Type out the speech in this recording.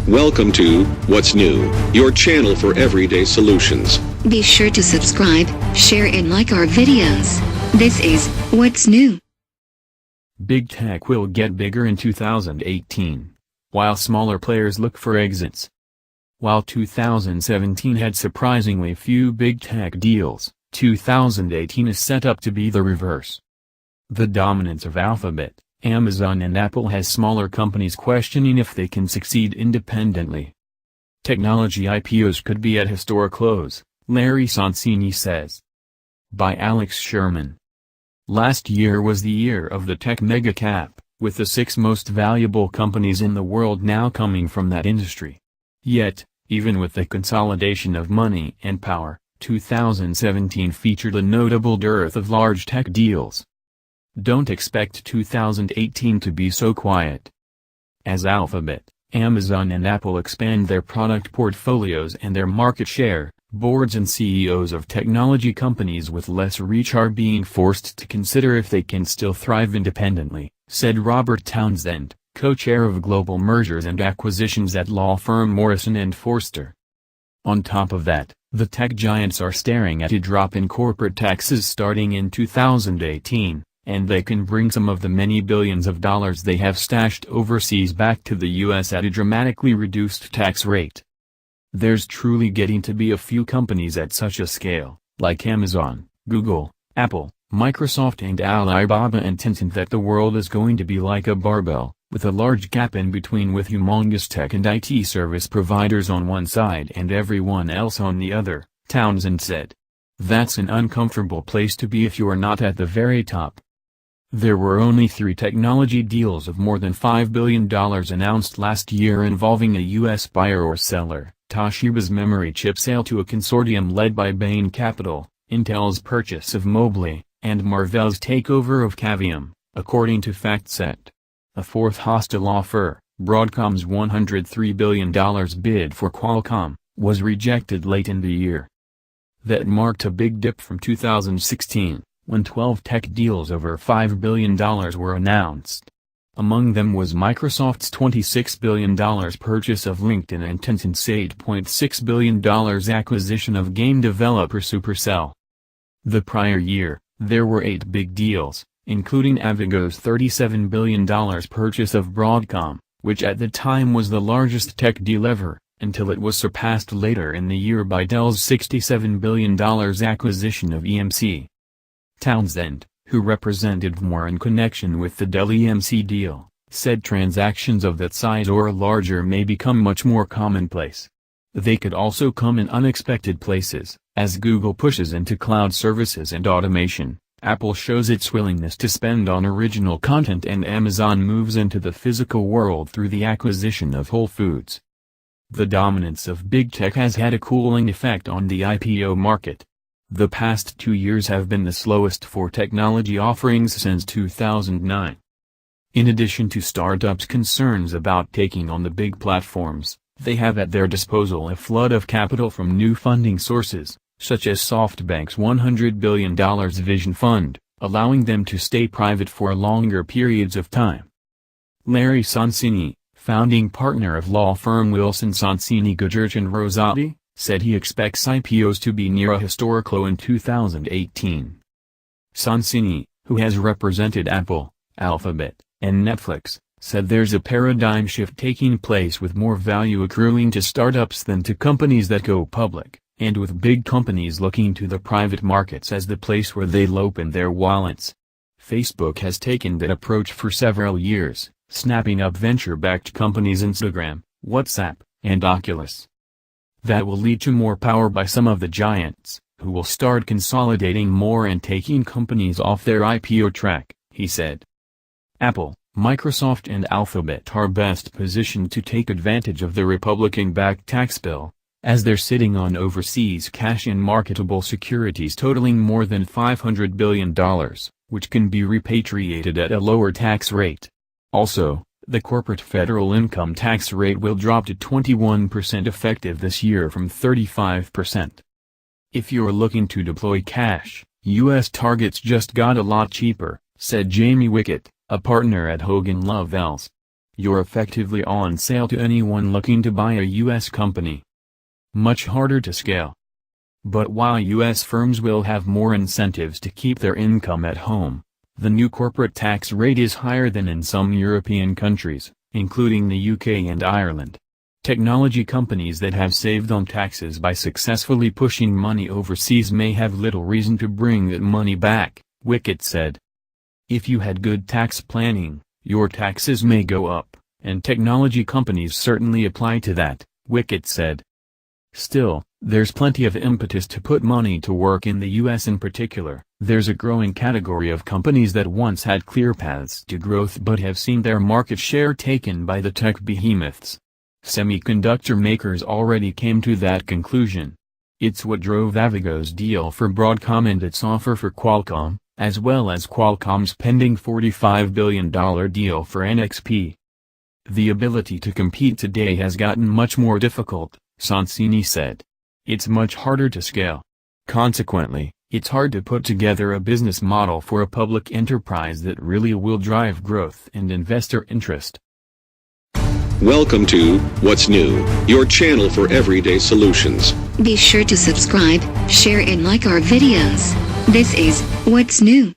Welcome to What's New, your channel for everyday solutions. Be sure to subscribe, share and like our videos. This is What's New. Big tech will get bigger in 2018, while smaller players look for exits. While 2017 had surprisingly few big tech deals, 2018 is set up to be the reverse. The dominance of Alphabet, Amazon and Apple has smaller companies questioning if they can succeed independently. Technology IPOs could be at historic lows, Larry Sonsini says. By Alex Sherman. Last year was the year of the tech mega-cap, with the 6 most valuable companies in the world now coming from that industry. Yet, even with the consolidation of money and power, 2017 featured a notable dearth of large tech deals. Don't expect 2018 to be so quiet. As Alphabet, Amazon and Apple expand their product portfolios and their market share, boards and CEOs of technology companies with less reach are being forced to consider if they can still thrive independently, said Robert Townsend, co-chair of global mergers and acquisitions at law firm Morrison & Foerster. On top of that, the tech giants are staring at a drop in corporate taxes starting in 2018. And they can bring some of the many billions of dollars they have stashed overseas back to the US at a dramatically reduced tax rate. There's truly getting to be a few companies at such a scale, like Amazon, Google, Apple, Microsoft and Alibaba and Tencent that the world is going to be like a barbell, with a large gap in between with humongous tech and IT service providers on one side and everyone else on the other, Townsend said. That's an uncomfortable place to be if you're not at the very top. There were only 3 technology deals of more than $5 billion announced last year involving a U.S. buyer or seller, Toshiba's memory chip sale to a consortium led by Bain Capital, Intel's purchase of Mobileye, and Marvell's takeover of Cavium, according to FactSet. A 4th hostile offer, Broadcom's $103 billion bid for Qualcomm, was rejected late in the year. That marked a big dip from 2016. When 12 tech deals over $5 billion were announced. Among them was Microsoft's $26 billion purchase of LinkedIn and Tencent's $8.6 billion acquisition of game developer Supercell. The prior year, there were 8 big deals, including Avigo's $37 billion purchase of Broadcom, which at the time was the largest tech deal ever, until it was surpassed later in the year by Dell's $67 billion acquisition of EMC. Townsend, who represented VMware in connection with the Dell EMC deal, said transactions of that size or larger may become much more commonplace. They could also come in unexpected places, as Google pushes into cloud services and automation, Apple shows its willingness to spend on original content and Amazon moves into the physical world through the acquisition of Whole Foods. The dominance of big tech has had a cooling effect on the IPO market. The past 2 years have been the slowest for technology offerings since 2009. In addition to startups' concerns about taking on the big platforms, they have at their disposal a flood of capital from new funding sources, such as SoftBank's $100 billion Vision Fund, allowing them to stay private for longer periods of time. Larry Sonsini, founding partner of law firm Wilson Sonsini Goodrich & Rosati, said he expects IPOs to be near a historic low in 2018. Sonsini, who has represented Apple, Alphabet, and Netflix, said there's a paradigm shift taking place with more value accruing to startups than to companies that go public, and with big companies looking to the private markets as the place where they'll open their wallets. Facebook has taken that approach for several years, snapping up venture-backed companies Instagram, WhatsApp, and Oculus. That will lead to more power by some of the giants, who will start consolidating more and taking companies off their IPO track, he said. Apple, Microsoft and Alphabet are best positioned to take advantage of the Republican-backed tax bill, as they're sitting on overseas cash and marketable securities totaling more than $500 billion, which can be repatriated at a lower tax rate. Also, the corporate federal income tax rate will drop to 21% effective this year from 35%. If you're looking to deploy cash, U.S. targets just got a lot cheaper, said Jamie Wickett, a partner at Hogan Lovells. You're effectively on sale to anyone looking to buy a U.S. company. Much harder to scale. But while U.S. firms will have more incentives to keep their income at home, the new corporate tax rate is higher than in some European countries, including the UK and Ireland. Technology companies that have saved on taxes by successfully pushing money overseas may have little reason to bring that money back, Wickett said. If you had good tax planning, your taxes may go up, and technology companies certainly apply to that, Wickett said. Still, there's plenty of impetus to put money to work in the U.S. in particular. There's a growing category of companies that once had clear paths to growth but have seen their market share taken by the tech behemoths. Semiconductor makers already came to that conclusion. It's what drove Avigo's deal for Broadcom and its offer for Qualcomm, as well as Qualcomm's pending $45 billion deal for NXP. The ability to compete today has gotten much more difficult, Sonsini said. It's much harder to scale. Consequently, it's hard to put together a business model for a public enterprise that really will drive growth and investor interest. Welcome to What's New, your channel for everyday solutions. Be sure to subscribe, share and like our videos. This is What's New.